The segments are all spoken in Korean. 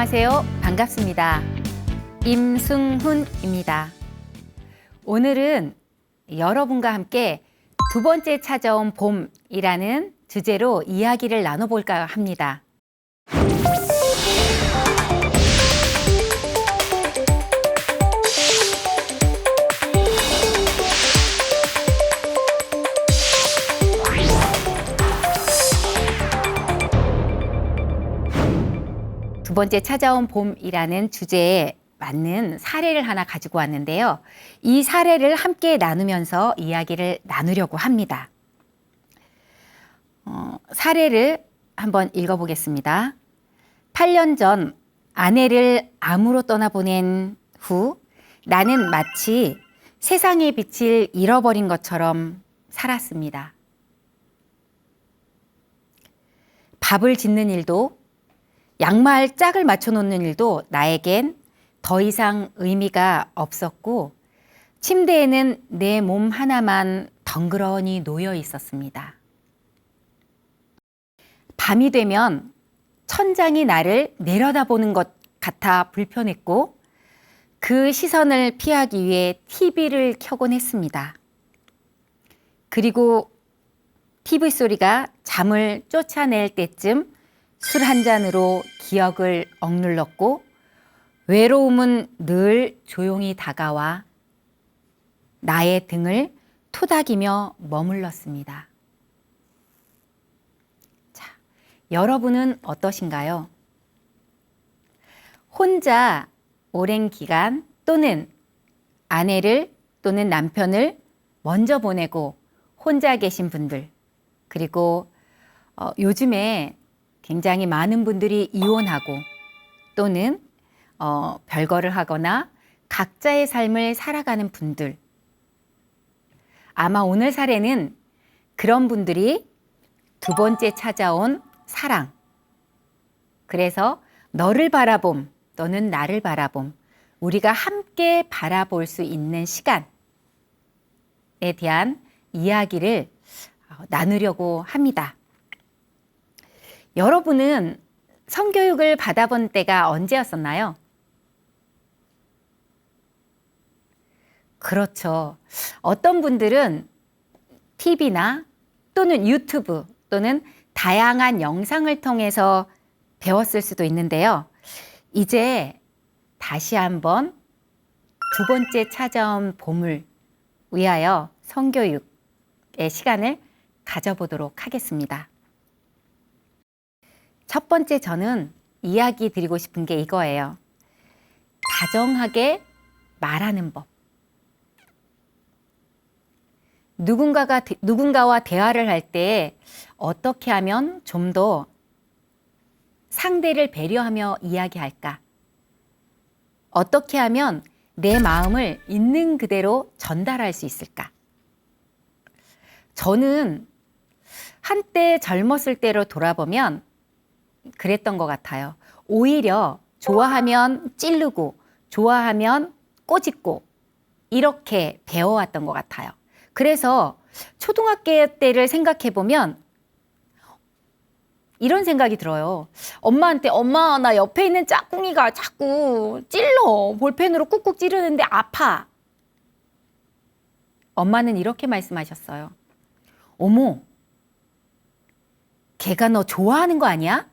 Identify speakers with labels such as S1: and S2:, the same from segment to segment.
S1: 안녕하세요. 반갑습니다. 임승훈입니다. 오늘은 여러분과 함께 두 번째 찾아온 봄이라는 주제로 이야기를 나눠볼까 합니다. 두 번째 찾아온 봄이라는 주제에 맞는 사례를 하나 가지고 왔는데요. 이 사례를 함께 나누면서 이야기를 나누려고 합니다. 사례를 한번 읽어보겠습니다. 8년 전 아내를 암으로 떠나보낸 후 나는 마치 세상의 빛을 잃어버린 것처럼 살았습니다. 밥을 짓는 일도 양말 짝을 맞춰놓는 일도 나에겐 더 이상 의미가 없었고 침대에는 내 몸 하나만 덩그러니 놓여 있었습니다. 밤이 되면 천장이 나를 내려다보는 것 같아 불편했고 그 시선을 피하기 위해 TV를 켜곤 했습니다. 그리고 TV 소리가 잠을 쫓아낼 때쯤 술 한 잔으로 기억을 억눌렀고 외로움은 늘 조용히 다가와 나의 등을 토닥이며 머물렀습니다. 자, 여러분은 어떠신가요? 혼자 오랜 기간 또는 아내를 또는 남편을 먼저 보내고 혼자 계신 분들, 그리고 요즘에 굉장히 많은 분들이 이혼하고 또는 별거를 하거나 각자의 삶을 살아가는 분들. 아마 오늘 사례는 그런 분들이 두 번째 찾아온 사랑. 그래서 너를 바라봄 또는 나를 바라봄. 우리가 함께 바라볼 수 있는 시간에 대한 이야기를 나누려고 합니다. 여러분은 성교육을 받아본 때가 언제였었나요? 그렇죠. 어떤 분들은 TV나 또는 유튜브 또는 다양한 영상을 통해서 배웠을 수도 있는데요. 이제 다시 한번 두 번째 찾아온 봄을 위하여 성교육의 시간을 가져보도록 하겠습니다. 첫 번째 저는 이야기 드리고 싶은 게 이거예요. 다정하게 말하는 법. 누군가와 대화를 할 때 어떻게 하면 좀 더 상대를 배려하며 이야기할까? 어떻게 하면 내 마음을 있는 그대로 전달할 수 있을까? 저는 한때 젊었을 때로 돌아보면 그랬던 것 같아요. 오히려 좋아하면 찌르고 좋아하면 꼬집고 이렇게 배워왔던 것 같아요. 그래서 초등학교 때를 생각해 보면 이런 생각이 들어요. 엄마한테 엄마 나 옆에 있는 짝꿍이가 자꾸 찔러. 볼펜으로 꾹꾹 찌르는데 아파. 엄마는 이렇게 말씀하셨어요. 어머, 걔가 너 좋아하는 거 아니야?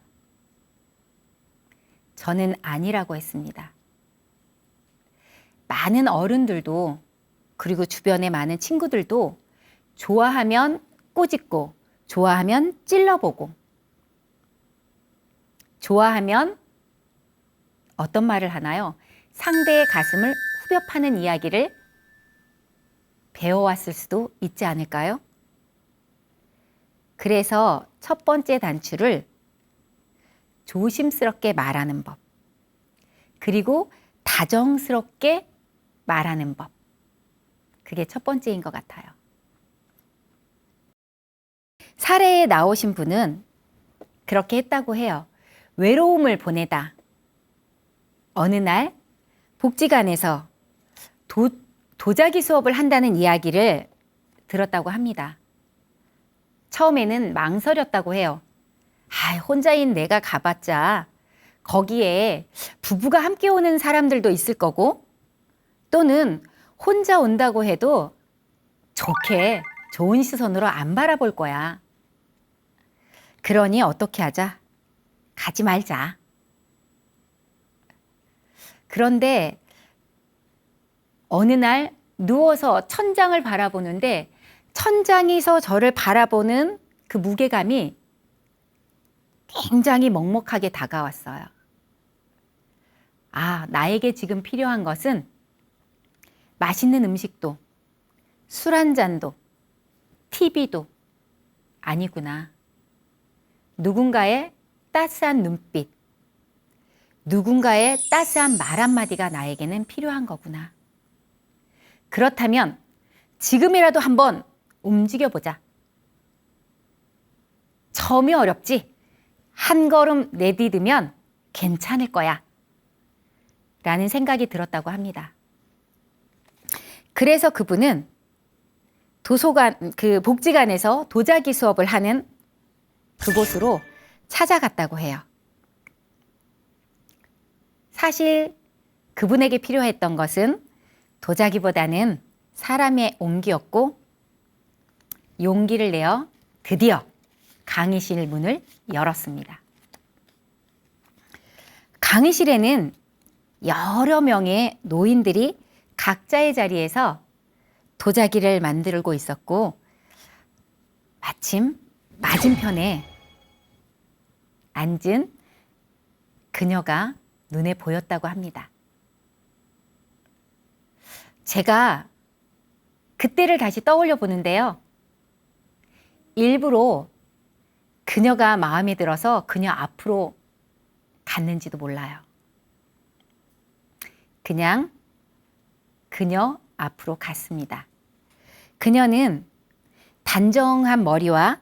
S1: 저는 아니라고 했습니다. 많은 어른들도 그리고 주변의 많은 친구들도 좋아하면 꼬집고 좋아하면 찔러보고 좋아하면 어떤 말을 하나요? 상대의 가슴을 후벼 파는 이야기를 배워왔을 수도 있지 않을까요? 그래서 첫 번째 단추를 조심스럽게 말하는 법, 그리고 다정스럽게 말하는 법. 그게 첫 번째인 것 같아요. 사례에 나오신 분은 그렇게 했다고 해요. 외로움을 보내다. 어느 날 복지관에서 도자기 수업을 한다는 이야기를 들었다고 합니다. 처음에는 망설였다고 해요. 혼자인 내가 가봤자 거기에 부부가 함께 오는 사람들도 있을 거고 또는 혼자 온다고 해도 좋게 좋은 시선으로 안 바라볼 거야. 그러니 어떻게 하자? 가지 말자. 그런데 어느 날 누워서 천장을 바라보는데 천장에서 저를 바라보는 그 무게감이 굉장히 먹먹하게 다가왔어요. 아, 나에게 지금 필요한 것은 맛있는 음식도, 술 한 잔도, TV도 아니구나. 누군가의 따스한 눈빛, 누군가의 따스한 말 한마디가 나에게는 필요한 거구나. 그렇다면 지금이라도 한번 움직여보자. 처음이 어렵지? 한 걸음 내디디면 괜찮을 거야. 라는 생각이 들었다고 합니다. 그래서 그분은 복지관에서 도자기 수업을 하는 그곳으로 찾아갔다고 해요. 사실 그분에게 필요했던 것은 도자기보다는 사람의 온기였고 용기를 내어 드디어 강의실 문을 열었습니다. 강의실에는 여러 명의 노인들이 각자의 자리에서 도자기를 만들고 있었고 마침 맞은편에 앉은 그녀가 눈에 보였다고 합니다. 제가 그때를 다시 떠올려 보는데요. 일부러 그녀가 마음에 들어서 그녀 앞으로 갔는지도 몰라요. 그냥 그녀 앞으로 갔습니다. 그녀는 단정한 머리와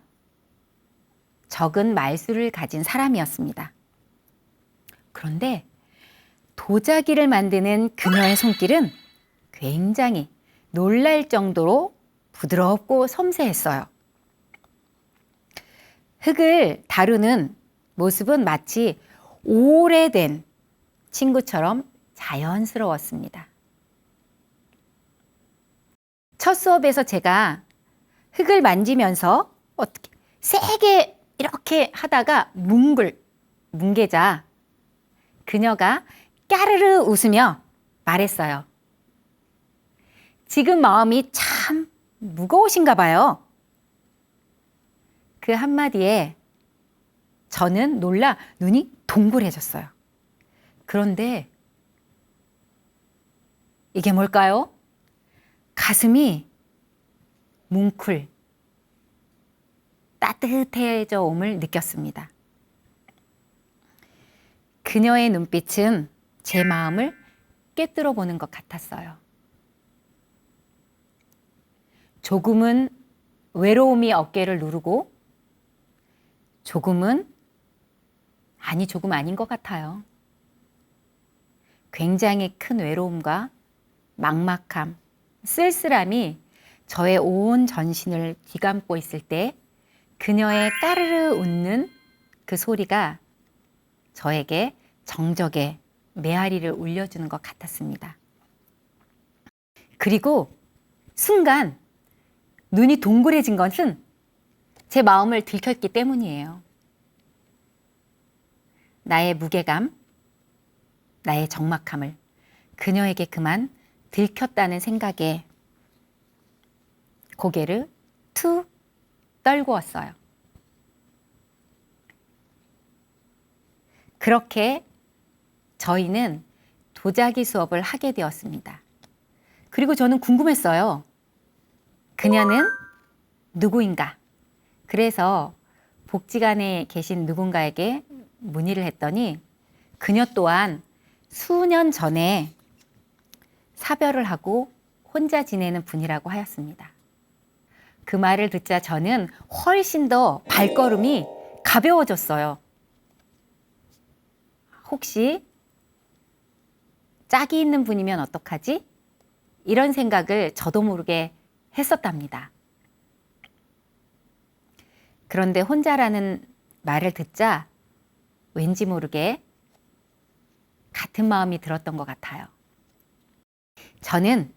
S1: 적은 말수를 가진 사람이었습니다. 그런데 도자기를 만드는 그녀의 손길은 굉장히 놀랄 정도로 부드럽고 섬세했어요. 흙을 다루는 모습은 마치 오래된 친구처럼 자연스러웠습니다. 첫 수업에서 제가 흙을 만지면서 어떻게 세게 이렇게 하다가 뭉개자 그녀가 까르르 웃으며 말했어요. 지금 마음이 참 무거우신가 봐요. 그 한마디에 저는 놀라 눈이 동그래졌어요. 그런데 이게 뭘까요? 가슴이 뭉클, 따뜻해져 옴을 느꼈습니다. 그녀의 눈빛은 제 마음을 꿰뚫어 보는 것 같았어요. 조금은 외로움이 어깨를 누르고 조금 아닌 것 같아요. 굉장히 큰 외로움과 막막함, 쓸쓸함이 저의 온 전신을 뒤감고 있을 때 그녀의 까르르 웃는 그 소리가 저에게 정적의 메아리를 울려주는 것 같았습니다. 그리고 순간 눈이 동그래진 것은 제 마음을 들켰기 때문이에요. 나의 무게감, 나의 적막함을 그녀에게 그만 들켰다는 생각에 고개를 툭 떨구었어요. 그렇게 저희는 도자기 수업을 하게 되었습니다. 그리고 저는 궁금했어요. 그녀는 누구인가? 그래서 복지관에 계신 누군가에게 문의를 했더니 그녀 또한 수년 전에 사별을 하고 혼자 지내는 분이라고 하였습니다. 그 말을 듣자 저는 훨씬 더 발걸음이 가벼워졌어요. 혹시 짝이 있는 분이면 어떡하지? 이런 생각을 저도 모르게 했었답니다. 그런데 혼자라는 말을 듣자 왠지 모르게 같은 마음이 들었던 것 같아요. 저는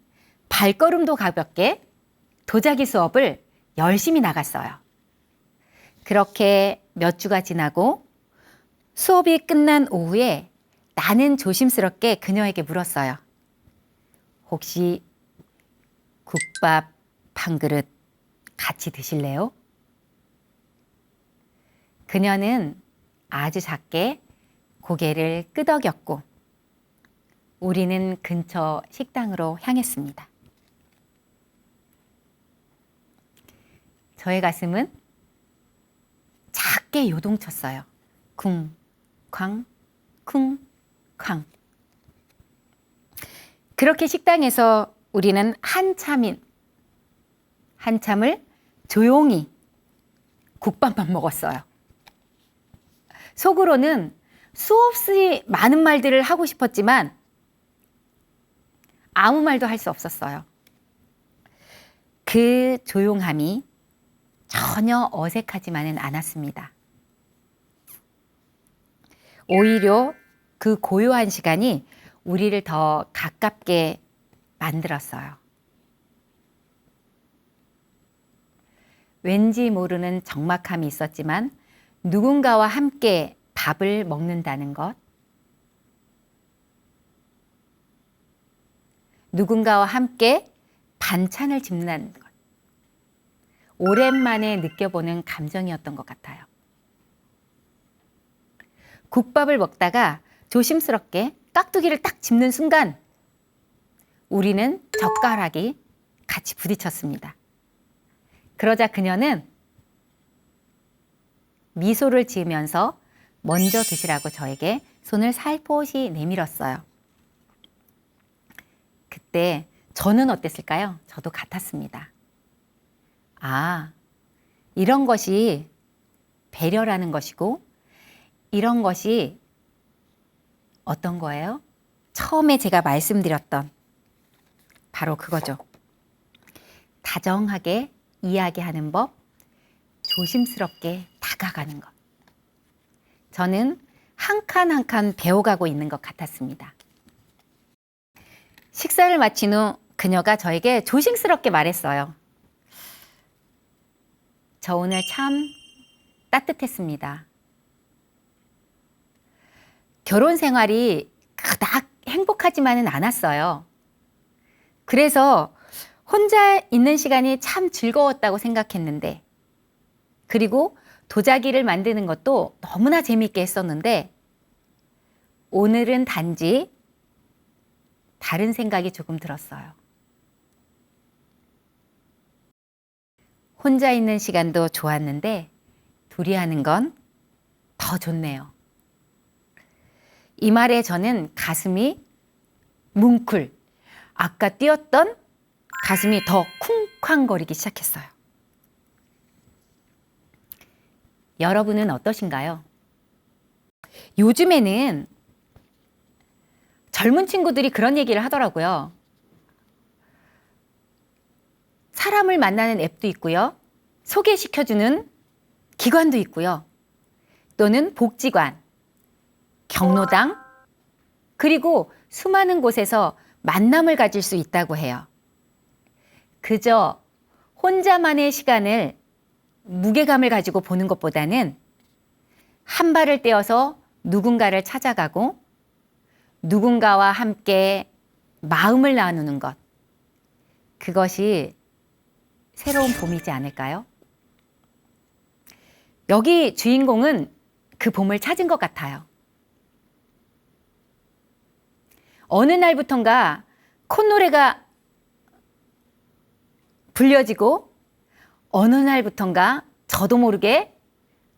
S1: 발걸음도 가볍게 도자기 수업을 열심히 나갔어요. 그렇게 몇 주가 지나고 수업이 끝난 오후에 나는 조심스럽게 그녀에게 물었어요. 혹시 국밥 한 그릇 같이 드실래요? 그녀는 아주 작게 고개를 끄덕였고 우리는 근처 식당으로 향했습니다. 저의 가슴은 작게 요동쳤어요. 쿵, 쾅, 쿵, 쾅. 그렇게 식당에서 우리는 한참을 조용히 국밥만 먹었어요. 속으로는 수없이 많은 말들을 하고 싶었지만 아무 말도 할 수 없었어요. 그 조용함이 전혀 어색하지만은 않았습니다. 오히려 그 고요한 시간이 우리를 더 가깝게 만들었어요. 왠지 모르는 적막함이 있었지만 누군가와 함께 밥을 먹는다는 것, 누군가와 함께 반찬을 짚는 것, 오랜만에 느껴보는 감정이었던 것 같아요. 국밥을 먹다가 조심스럽게 깍두기를 딱 집는 순간 우리는 젓가락이 같이 부딪혔습니다. 그러자 그녀는 미소를 지으면서 먼저 드시라고 저에게 손을 살포시 내밀었어요. 그때 저는 어땠을까요? 저도 같았습니다. 아, 이런 것이 배려라는 것이고 이런 것이 어떤 거예요? 처음에 제가 말씀드렸던 바로 그거죠. 다정하게 이야기하는 법, 조심스럽게 다가가는 것. 저는 한 칸 한 칸 배워가고 있는 것 같았습니다. 식사를 마친 후 그녀가 저에게 조심스럽게 말했어요. 저 오늘 참 따뜻했습니다. 결혼 생활이 그닥 행복하지만은 않았어요. 그래서 혼자 있는 시간이 참 즐거웠다고 생각했는데, 그리고 도자기를 만드는 것도 너무나 재미있게 했었는데, 오늘은 단지 다른 생각이 조금 들었어요. 혼자 있는 시간도 좋았는데, 둘이 하는 건 더 좋네요. 이 말에 저는 가슴이 뭉클, 아까 뛰었던 가슴이 더 쿵쾅거리기 시작했어요. 여러분은 어떠신가요? 요즘에는 젊은 친구들이 그런 얘기를 하더라고요. 사람을 만나는 앱도 있고요. 소개시켜주는 기관도 있고요. 또는 복지관, 경로당, 그리고 수많은 곳에서 만남을 가질 수 있다고 해요. 그저 혼자만의 시간을 무게감을 가지고 보는 것보다는 한 발을 떼어서 누군가를 찾아가고 누군가와 함께 마음을 나누는 것, 그것이 새로운 봄이지 않을까요? 여기 주인공은 그 봄을 찾은 것 같아요. 어느 날부턴가 콧노래가 불려지고 어느 날부턴가 저도 모르게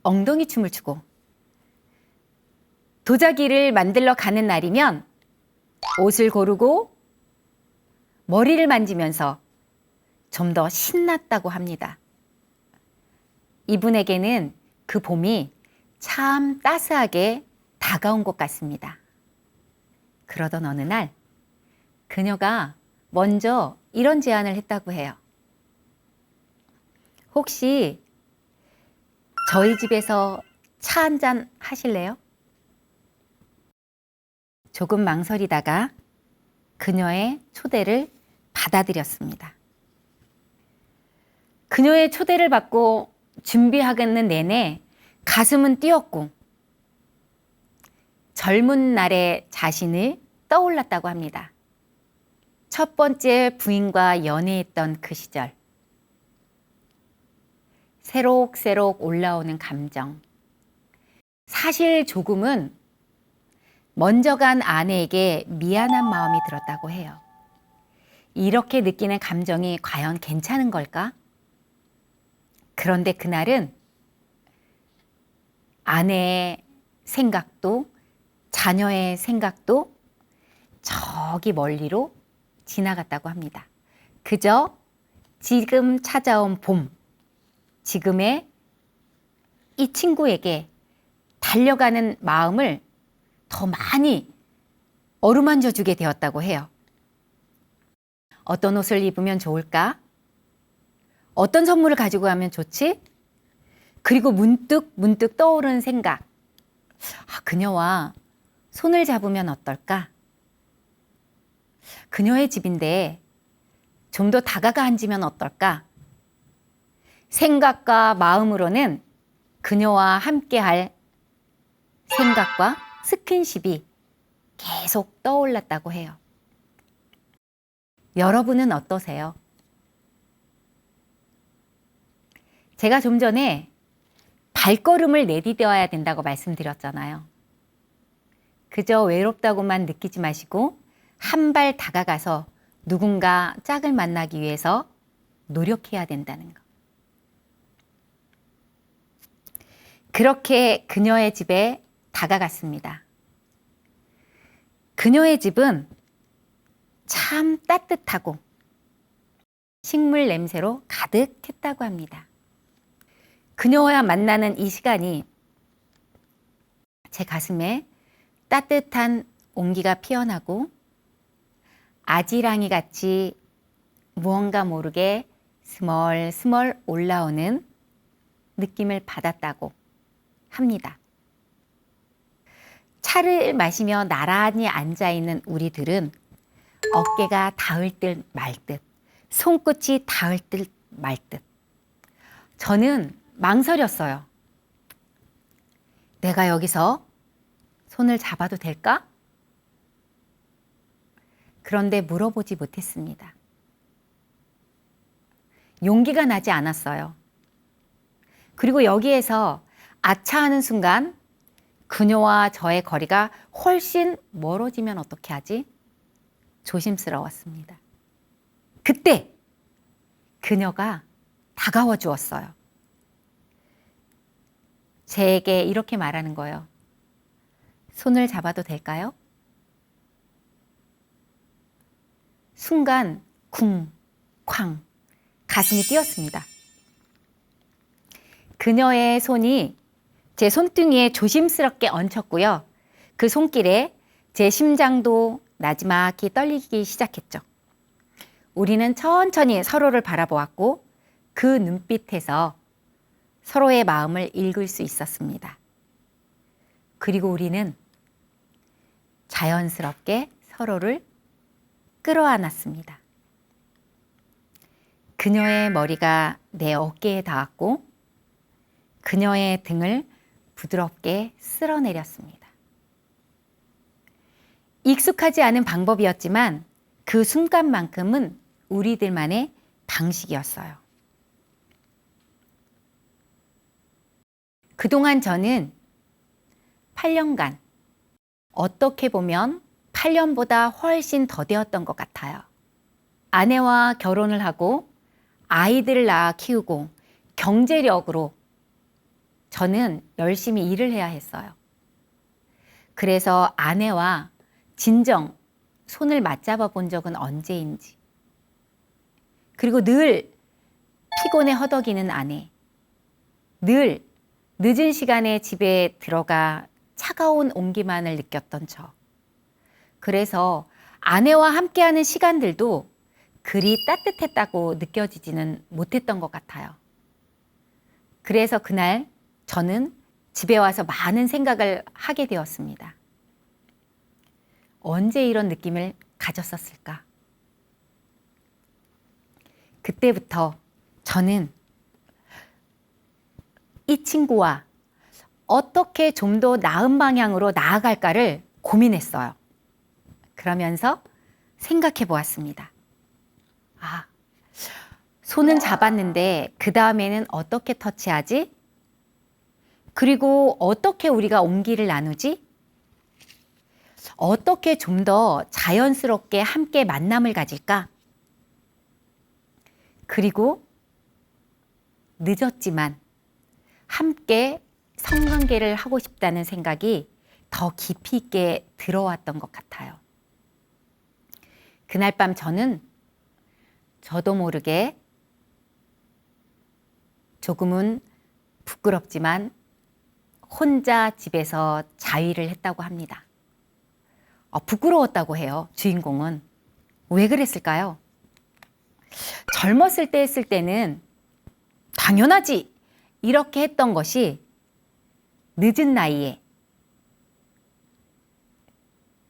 S1: 엉덩이 춤을 추고 도자기를 만들러 가는 날이면 옷을 고르고 머리를 만지면서 좀 더 신났다고 합니다. 이분에게는 그 봄이 참 따스하게 다가온 것 같습니다. 그러던 어느 날 그녀가 먼저 이런 제안을 했다고 해요. 혹시 저희 집에서 차 한잔 하실래요? 조금 망설이다가 그녀의 초대를 받아들였습니다. 그녀의 초대를 받고 준비하겠는 내내 가슴은 뛰었고 젊은 날의 자신을 떠올랐다고 합니다. 첫 번째 부인과 연애했던 그 시절. 새록새록 올라오는 감정. 사실 조금은 먼저 간 아내에게 미안한 마음이 들었다고 해요. 이렇게 느끼는 감정이 과연 괜찮은 걸까? 그런데 그날은 아내의 생각도 자녀의 생각도 저기 멀리로 지나갔다고 합니다. 그저 지금 찾아온 봄, 지금의 이 친구에게 달려가는 마음을 더 많이 어루만져 주게 되었다고 해요. 어떤 옷을 입으면 좋을까? 어떤 선물을 가지고 가면 좋지? 그리고 문득 떠오르는 생각. 그녀와 손을 잡으면 어떨까? 그녀의 집인데 좀 더 다가가 앉으면 어떨까? 생각과 마음으로는 그녀와 함께할 생각과 스킨십이 계속 떠올랐다고 해요. 여러분은 어떠세요? 제가 좀 전에 발걸음을 내디뎌야 된다고 말씀드렸잖아요. 그저 외롭다고만 느끼지 마시고 한 발 다가가서 누군가 짝을 만나기 위해서 노력해야 된다는 것. 그렇게 그녀의 집에 다가갔습니다. 그녀의 집은 참 따뜻하고 식물 냄새로 가득했다고 합니다. 그녀와 만나는 이 시간이 제 가슴에 따뜻한 온기가 피어나고 아지랑이 같이 무언가 모르게 스멀스멀 올라오는 느낌을 받았다고 합니다. 차를 마시며 나란히 앉아있는 우리들은 어깨가 닿을 듯 말 듯, 손끝이 닿을 듯 말 듯. 저는 망설였어요. 내가 여기서 손을 잡아도 될까? 그런데 물어보지 못했습니다. 용기가 나지 않았어요. 그리고 여기에서 아차하는 순간 그녀와 저의 거리가 훨씬 멀어지면 어떻게 하지? 조심스러웠습니다. 그때 그녀가 다가와 주었어요. 제게 이렇게 말하는 거예요. 손을 잡아도 될까요? 순간 쿵, 쾅 가슴이 뛰었습니다. 그녀의 손이 제 손등에 조심스럽게 얹혔고요. 그 손길에 제 심장도 나지막히 떨리기 시작했죠. 우리는 천천히 서로를 바라보았고 그 눈빛에서 서로의 마음을 읽을 수 있었습니다. 그리고 우리는 자연스럽게 서로를 끌어안았습니다. 그녀의 머리가 내 어깨에 닿았고 그녀의 등을 부드럽게 쓸어내렸습니다. 익숙하지 않은 방법이었지만 그 순간만큼은 우리들만의 방식이었어요. 그동안 저는 8년간 어떻게 보면 8년보다 훨씬 더 되었던 것 같아요. 아내와 결혼을 하고 아이들을 낳아 키우고 경제력으로 저는 열심히 일을 해야 했어요. 그래서 아내와 진정 손을 맞잡아 본 적은 언제인지. 그리고 늘 피곤에 허덕이는 아내. 늘 늦은 시간에 집에 들어가 차가운 온기만을 느꼈던 저. 그래서 아내와 함께하는 시간들도 그리 따뜻했다고 느껴지지는 못했던 것 같아요. 그래서 그날 저는 집에 와서 많은 생각을 하게 되었습니다. 언제 이런 느낌을 가졌었을까? 그때부터 저는 이 친구와 어떻게 좀 더 나은 방향으로 나아갈까를 고민했어요. 그러면서 생각해 보았습니다. 아, 손은 잡았는데 그 다음에는 어떻게 터치하지? 그리고 어떻게 우리가 온기를 나누지? 어떻게 좀 더 자연스럽게 함께 만남을 가질까? 그리고 늦었지만 함께 성관계를 하고 싶다는 생각이 더 깊이 있게 들어왔던 것 같아요. 그날 밤 저도 모르게 조금은 부끄럽지만 혼자 집에서 자위를 했다고 합니다. 부끄러웠다고 해요, 주인공은. 왜 그랬을까요? 젊었을 때 했을 때는 당연하지! 이렇게 했던 것이 늦은 나이에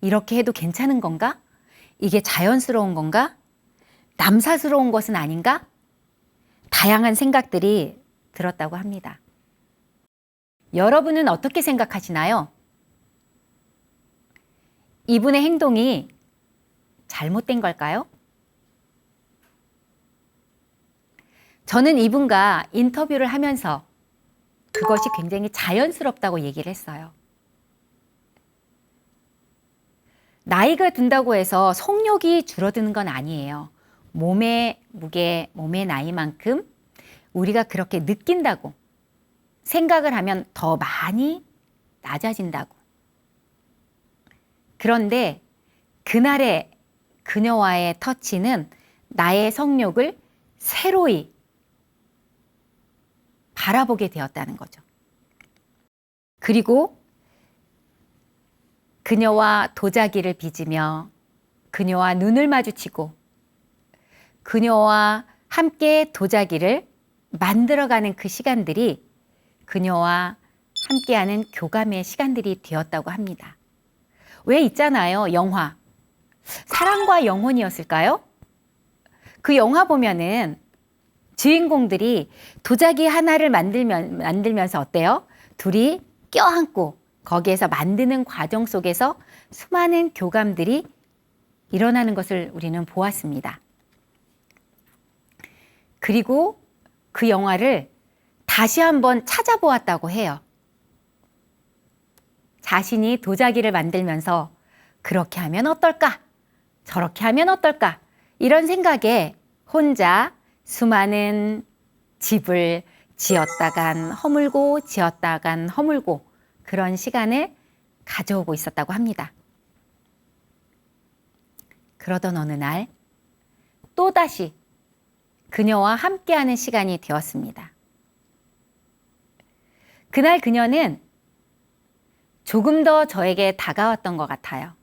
S1: 이렇게 해도 괜찮은 건가? 이게 자연스러운 건가? 남사스러운 것은 아닌가? 다양한 생각들이 들었다고 합니다. 여러분은 어떻게 생각하시나요? 이분의 행동이 잘못된 걸까요? 저는 이분과 인터뷰를 하면서 그것이 굉장히 자연스럽다고 얘기를 했어요. 나이가 든다고 해서 성욕이 줄어드는 건 아니에요. 몸의 무게, 몸의 나이만큼 우리가 그렇게 느낀다고 생각을 하면 더 많이 낮아진다고. 그런데 그날의 그녀와의 터치는 나의 성욕을 새로이 바라보게 되었다는 거죠. 그리고 그녀와 도자기를 빚으며 그녀와 눈을 마주치고 그녀와 함께 도자기를 만들어가는 그 시간들이 그녀와 함께하는 교감의 시간들이 되었다고 합니다. 왜 있잖아요, 영화. 사랑과 영혼이었을까요? 그 영화 보면은 주인공들이 도자기 하나를 만들면서 어때요? 둘이 껴안고 거기에서 만드는 과정 속에서 수많은 교감들이 일어나는 것을 우리는 보았습니다. 그리고 그 영화를 다시 한번 찾아보았다고 해요. 자신이 도자기를 만들면서 그렇게 하면 어떨까? 저렇게 하면 어떨까? 이런 생각에 혼자 수많은 집을 지었다간 허물고 지었다간 허물고 그런 시간을 가져오고 있었다고 합니다. 그러던 어느 날 또다시 그녀와 함께하는 시간이 되었습니다. 그날 그녀는 조금 더 저에게 다가왔던 것 같아요.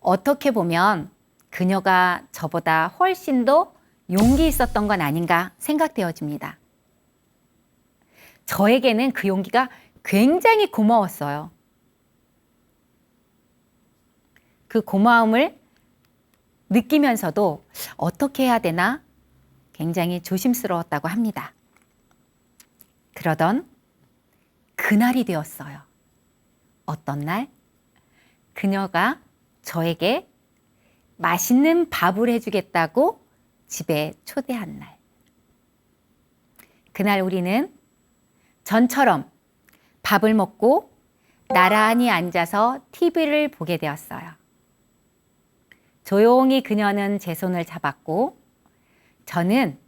S1: 어떻게 보면 그녀가 저보다 훨씬 더 용기 있었던 건 아닌가 생각되어집니다. 저에게는 그 용기가 굉장히 고마웠어요. 그 고마움을 느끼면서도 어떻게 해야 되나 굉장히 조심스러웠다고 합니다. 그러던 그날이 되었어요. 어떤 날? 그녀가 저에게 맛있는 밥을 해주겠다고 집에 초대한 날. 그날 우리는 전처럼 밥을 먹고 나란히 앉아서 TV를 보게 되었어요. 조용히 그녀는 제 손을 잡았고 저는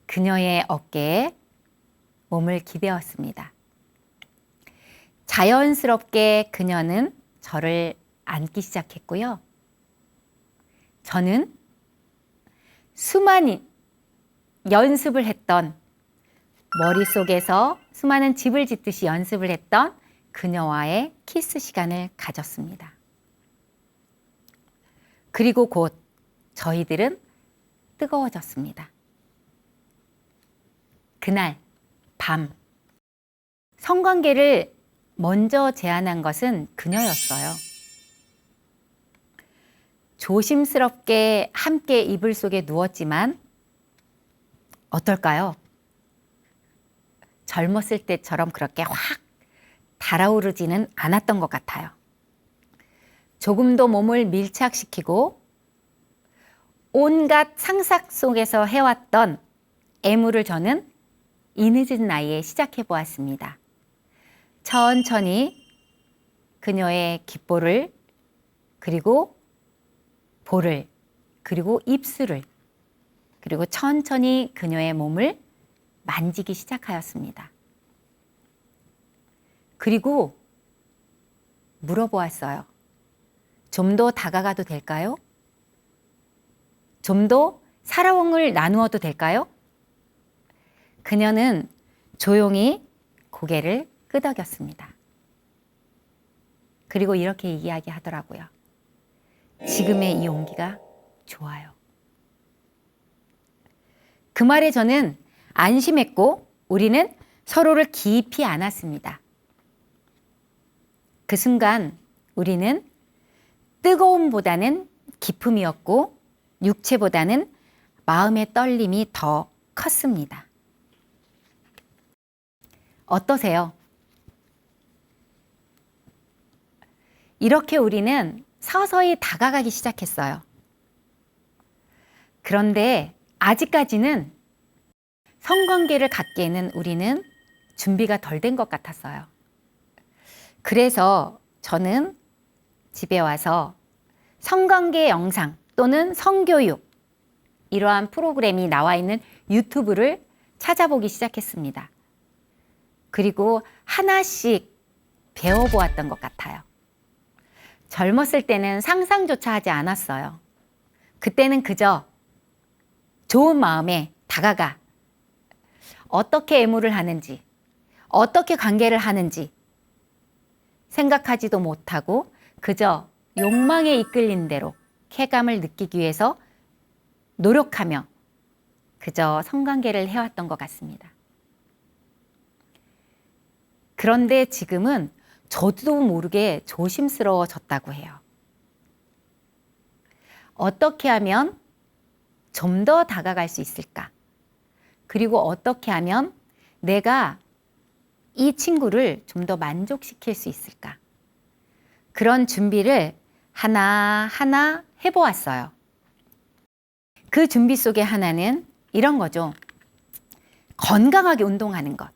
S1: 그녀의 어깨에 몸을 기대었습니다. 자연스럽게 그녀는 저를 안기 시작했고요. 저는 수많은 연습을 했던 머릿속에서 수많은 집을 짓듯이 연습을 했던 그녀와의 키스 시간을 가졌습니다. 그리고 곧 저희들은 뜨거워졌습니다. 그날 밤 성관계를 먼저 제안한 것은 그녀였어요. 조심스럽게 함께 이불 속에 누웠지만 어떨까요? 젊었을 때처럼 그렇게 확 달아오르지는 않았던 것 같아요. 조금 더 몸을 밀착시키고 온갖 상상 속에서 해왔던 애무를 저는 이 늦은 나이에 시작해 보았습니다. 천천히 그녀의 귓볼을, 그리고 볼을, 그리고 입술을, 그리고 천천히 그녀의 몸을 만지기 시작하였습니다. 그리고 물어보았어요. 좀 더 다가가도 될까요? 좀 더 사랑을 나누어도 될까요? 그녀는 조용히 고개를 끄덕였습니다. 그리고 이렇게 이야기하더라고요. 지금의 이 온기가 좋아요. 그 말에 저는 안심했고 우리는 서로를 깊이 안았습니다. 그 순간 우리는 뜨거움보다는 기쁨이었고 육체보다는 마음의 떨림이 더 컸습니다. 어떠세요? 이렇게 우리는 서서히 다가가기 시작했어요. 그런데 아직까지는 성관계를 갖기에는 우리는 준비가 덜 된 것 같았어요. 그래서 저는 집에 와서 성관계 영상 또는 성교육, 이러한 프로그램이 나와 있는 유튜브를 찾아보기 시작했습니다. 그리고 하나씩 배워보았던 것 같아요. 젊었을 때는 상상조차 하지 않았어요. 그때는 그저 좋은 마음에 다가가 어떻게 애무를 하는지, 어떻게 관계를 하는지 생각하지도 못하고 그저 욕망에 이끌린 대로 쾌감을 느끼기 위해서 노력하며 그저 성관계를 해왔던 것 같습니다. 그런데 지금은 저도 모르게 조심스러워졌다고 해요. 어떻게 하면 좀 더 다가갈 수 있을까? 그리고 어떻게 하면 내가 이 친구를 좀 더 만족시킬 수 있을까? 그런 준비를 하나하나 해보았어요. 그 준비 속에 하나는 이런 거죠. 건강하게 운동하는 것.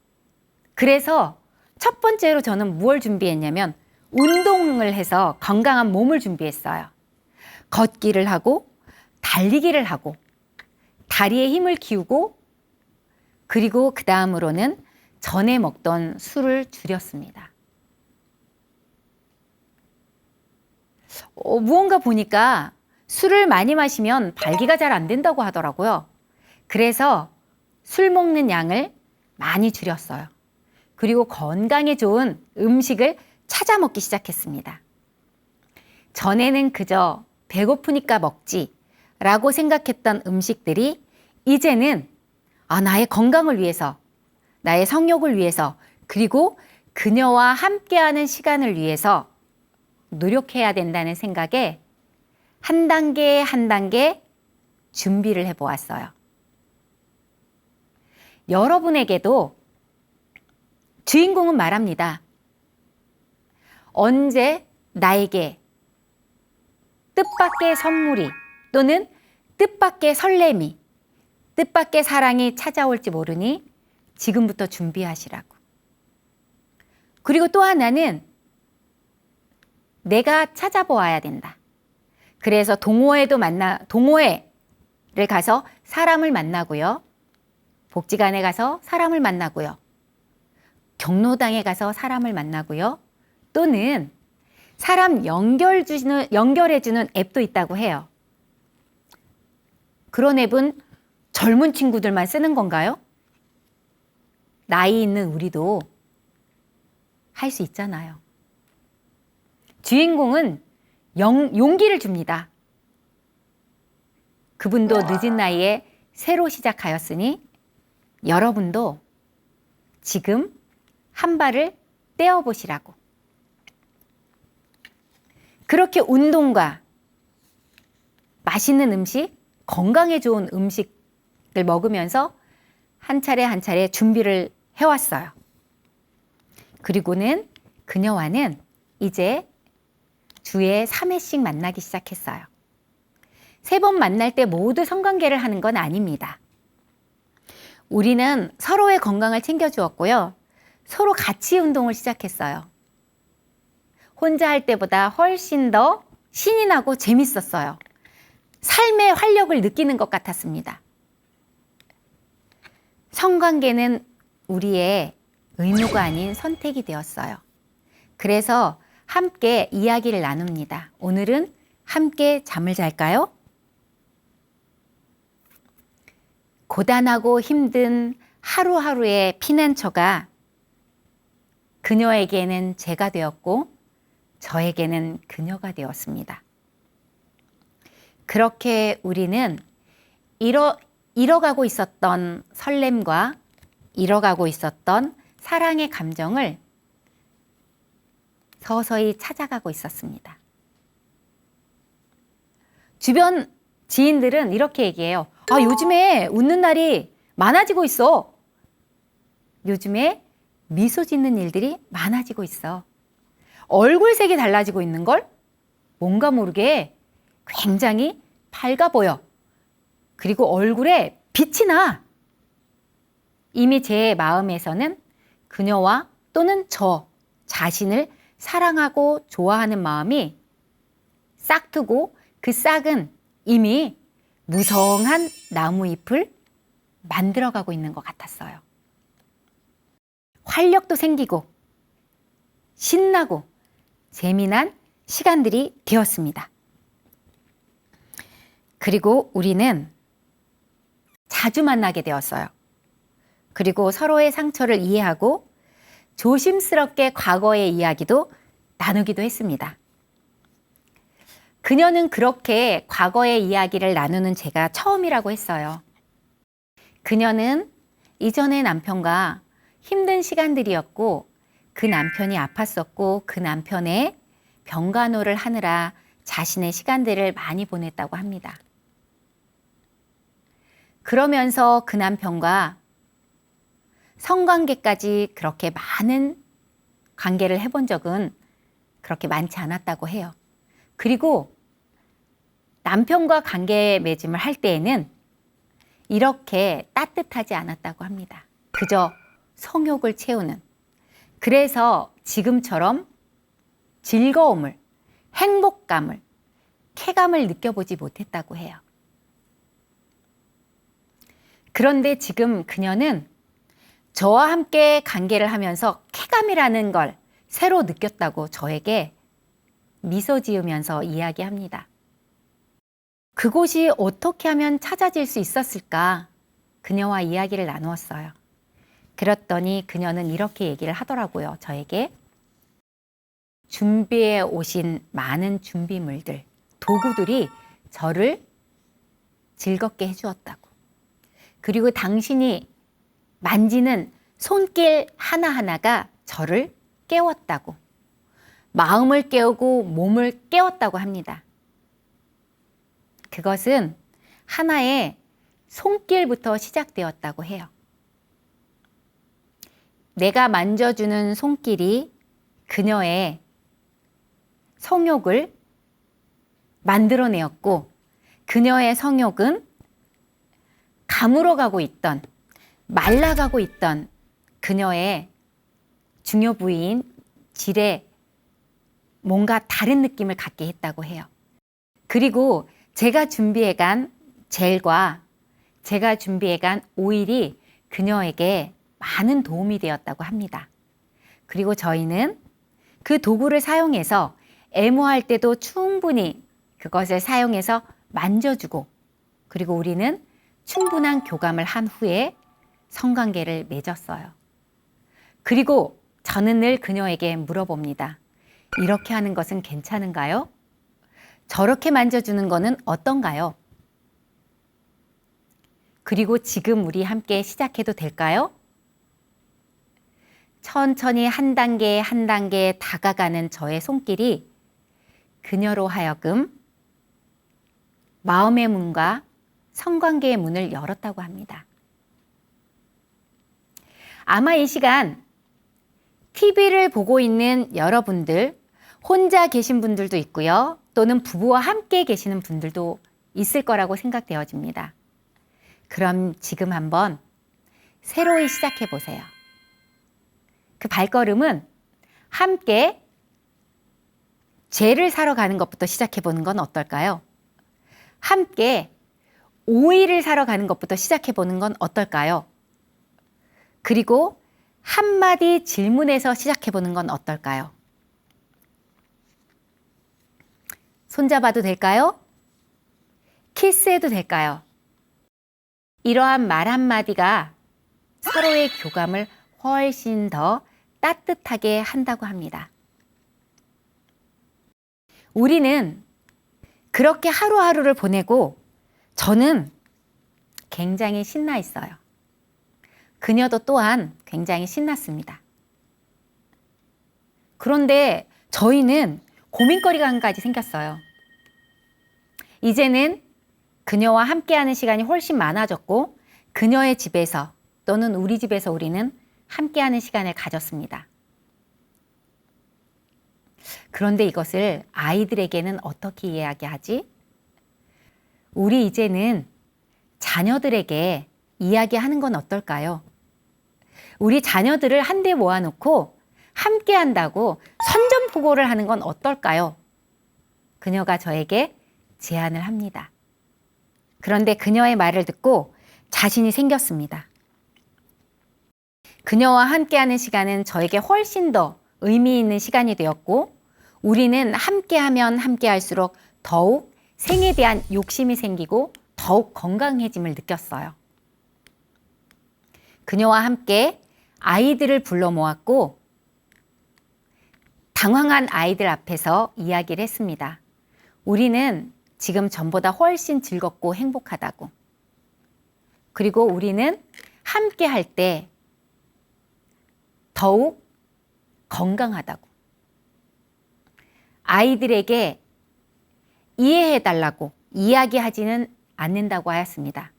S1: 그래서 첫 번째로 저는 무엇을 준비했냐면 운동을 해서 건강한 몸을 준비했어요. 걷기를 하고 달리기를 하고 다리에 힘을 키우고 그리고 그 다음으로는 전에 먹던 술을 줄였습니다. 무언가 보니까 술을 많이 마시면 발기가 잘 안 된다고 하더라고요. 그래서 술 먹는 양을 많이 줄였어요. 그리고 건강에 좋은 음식을 찾아 먹기 시작했습니다. 전에는 그저 배고프니까 먹지 라고 생각했던 음식들이 이제는 나의 건강을 위해서, 나의 성욕을 위해서, 그리고 그녀와 함께하는 시간을 위해서 노력해야 된다는 생각에 한 단계 한 단계 준비를 해보았어요. 여러분에게도 주인공은 말합니다. 언제 나에게 뜻밖의 선물이 또는 뜻밖의 설렘이, 뜻밖의 사랑이 찾아올지 모르니 지금부터 준비하시라고. 그리고 또 하나는 내가 찾아보아야 된다. 그래서 동호회를 가서 사람을 만나고요. 복지관에 가서 사람을 만나고요. 경로당에 가서 사람을 만나고요. 또는 사람 연결해주는 앱도 있다고 해요. 그런 앱은 젊은 친구들만 쓰는 건가요? 나이 있는 우리도 할 수 있잖아요. 주인공은 용기를 줍니다. 그분도 늦은 나이에 새로 시작하였으니 여러분도 지금 한 발을 떼어보시라고. 그렇게 운동과 맛있는 음식, 건강에 좋은 음식을 먹으면서 한 차례 한 차례 준비를 해왔어요. 그리고는 그녀와는 이제 주에 3회씩 만나기 시작했어요. 3번 만날 때 모두 성관계를 하는 건 아닙니다. 우리는 서로의 건강을 챙겨주었고요. 서로 같이 운동을 시작했어요. 혼자 할 때보다 훨씬 더 신이 나고 재밌었어요. 삶의 활력을 느끼는 것 같았습니다. 성관계는 우리의 의무가 아닌 선택이 되었어요. 그래서 함께 이야기를 나눕니다. 오늘은 함께 잠을 잘까요? 고단하고 힘든 하루하루의 피난처가 그녀에게는 제가 되었고 저에게는 그녀가 되었습니다. 그렇게 우리는 잃어가고 있었던 설렘과 잃어가고 있었던 사랑의 감정을 서서히 찾아가고 있었습니다. 주변 지인들은 이렇게 얘기해요. 아, 요즘에 웃는 날이 많아지고 있어. 요즘에 미소 짓는 일들이 많아지고 있어. 얼굴색이 달라지고 있는걸? 뭔가 모르게 굉장히 밝아 보여. 그리고 얼굴에 빛이 나. 이미 제 마음에서는 그녀와 또는 저 자신을 사랑하고 좋아하는 마음이 싹트고 그 싹은 이미 무성한 나무잎을 만들어가고 있는 것 같았어요. 활력도 생기고 신나고 재미난 시간들이 되었습니다. 그리고 우리는 자주 만나게 되었어요. 그리고 서로의 상처를 이해하고 조심스럽게 과거의 이야기도 나누기도 했습니다. 그녀는 그렇게 과거의 이야기를 나누는 제가 처음이라고 했어요. 그녀는 이전의 남편과 힘든 시간들이었고 그 남편이 아팠었고 그 남편의 병간호를 하느라 자신의 시간들을 많이 보냈다고 합니다. 그러면서 그 남편과 성관계까지 그렇게 많은 관계를 해본 적은 그렇게 많지 않았다고 해요. 그리고 남편과 관계 맺음을 할 때에는 이렇게 따뜻하지 않았다고 합니다. 그저 성욕을 채우는. 그래서 지금처럼 즐거움을, 행복감을, 쾌감을 느껴보지 못했다고 해요. 그런데 지금 그녀는 저와 함께 관계를 하면서 쾌감이라는 걸 새로 느꼈다고 저에게 미소 지으면서 이야기합니다. 그곳이 어떻게 하면 찾아질 수 있었을까? 그녀와 이야기를 나누었어요. 그랬더니 그녀는 이렇게 얘기를 하더라고요. 저에게 준비해 오신 많은 준비물들, 도구들이 저를 즐겁게 해주었다고. 그리고 당신이 만지는 손길 하나하나가 저를 깨웠다고. 마음을 깨우고 몸을 깨웠다고 합니다. 그것은 하나의 손길부터 시작되었다고 해요. 내가 만져주는 손길이 그녀의 성욕을 만들어내었고 그녀의 성욕은 가물어가고 있던, 말라가고 있던 그녀의 중요 부위인 질에 뭔가 다른 느낌을 갖게 했다고 해요. 그리고 제가 준비해간 젤과 제가 준비해간 오일이 그녀에게 많은 도움이 되었다고 합니다. 그리고 저희는 그 도구를 사용해서 애모할 때도 충분히 그것을 사용해서 만져주고 그리고 우리는 충분한 교감을 한 후에 성관계를 맺었어요. 그리고 저는 늘 그녀에게 물어봅니다. 이렇게 하는 것은 괜찮은가요? 저렇게 만져주는 것은 어떤가요? 그리고 지금 우리 함께 시작해도 될까요? 천천히 한 단계 한 단계 다가가는 저의 손길이 그녀로 하여금 마음의 문과 성관계의 문을 열었다고 합니다. 아마 이 시간 TV를 보고 있는 여러분들, 혼자 계신 분들도 있고요. 또는 부부와 함께 계시는 분들도 있을 거라고 생각되어집니다. 그럼 지금 한번 새로이 시작해 보세요. 그 발걸음은 함께 죄를 사러 가는 것부터 시작해 보는 건 어떨까요? 함께 오이를 사러 가는 것부터 시작해 보는 건 어떨까요? 그리고 한마디 질문에서 시작해 보는 건 어떨까요? 손잡아도 될까요? 키스해도 될까요? 이러한 말 한마디가 서로의 교감을 훨씬 더 따뜻하게 한다고 합니다. 우리는 그렇게 하루하루를 보내고 저는 굉장히 신나 있어요. 그녀도 또한 굉장히 신났습니다. 그런데 저희는 고민거리가 한 가지 생겼어요. 이제는 그녀와 함께하는 시간이 훨씬 많아졌고 그녀의 집에서 또는 우리 집에서 우리는 함께하는 시간을 가졌습니다. 그런데 이것을 아이들에게는 어떻게 이야기하지? 우리 이제는 자녀들에게 이야기하는 건 어떨까요? 우리 자녀들을 한데 모아놓고 함께 한다고 선전포고를 하는 건 어떨까요? 그녀가 저에게 제안을 합니다. 그런데 그녀의 말을 듣고 자신이 생겼습니다. 그녀와 함께하는 시간은 저에게 훨씬 더 의미 있는 시간이 되었고 우리는 함께하면 함께할수록 더욱 생에 대한 욕심이 생기고 더욱 건강해짐을 느꼈어요. 그녀와 함께 아이들을 불러 모았고 당황한 아이들 앞에서 이야기를 했습니다. 우리는 지금 전보다 훨씬 즐겁고 행복하다고. 그리고 우리는 함께 할 때 더욱 건강하다고. 아이들에게 이해해달라고 이야기하지는 않는다고 하였습니다.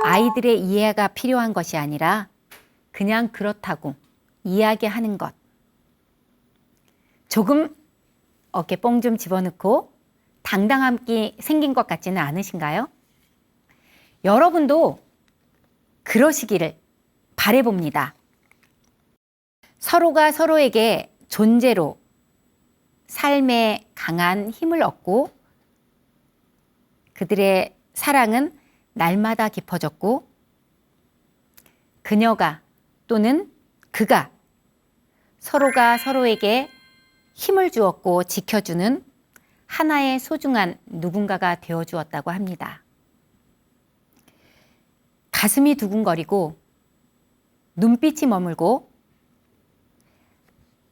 S1: 아이들의 이해가 필요한 것이 아니라 그냥 그렇다고 이야기하는 것. 조금 어깨 뽕 좀 집어넣고 당당함이 생긴 것 같지는 않으신가요? 여러분도 그러시기를 바라봅니다. 서로가 서로에게 존재로 삶에 강한 힘을 얻고 그들의 사랑은 날마다 깊어졌고 그녀가 또는 그가 서로가 서로에게 힘을 주었고 지켜주는 하나의 소중한 누군가가 되어주었다고 합니다. 가슴이 두근거리고 눈빛이 머물고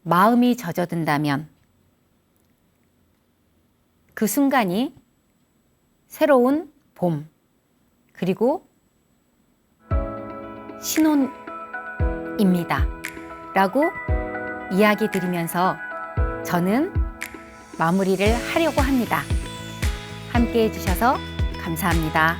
S1: 마음이 젖어든다면 그 순간이 새로운 봄 그리고 신혼입니다 라고 이야기 드리면서 저는 마무리를 하려고 합니다. 함께 해주셔서 감사합니다.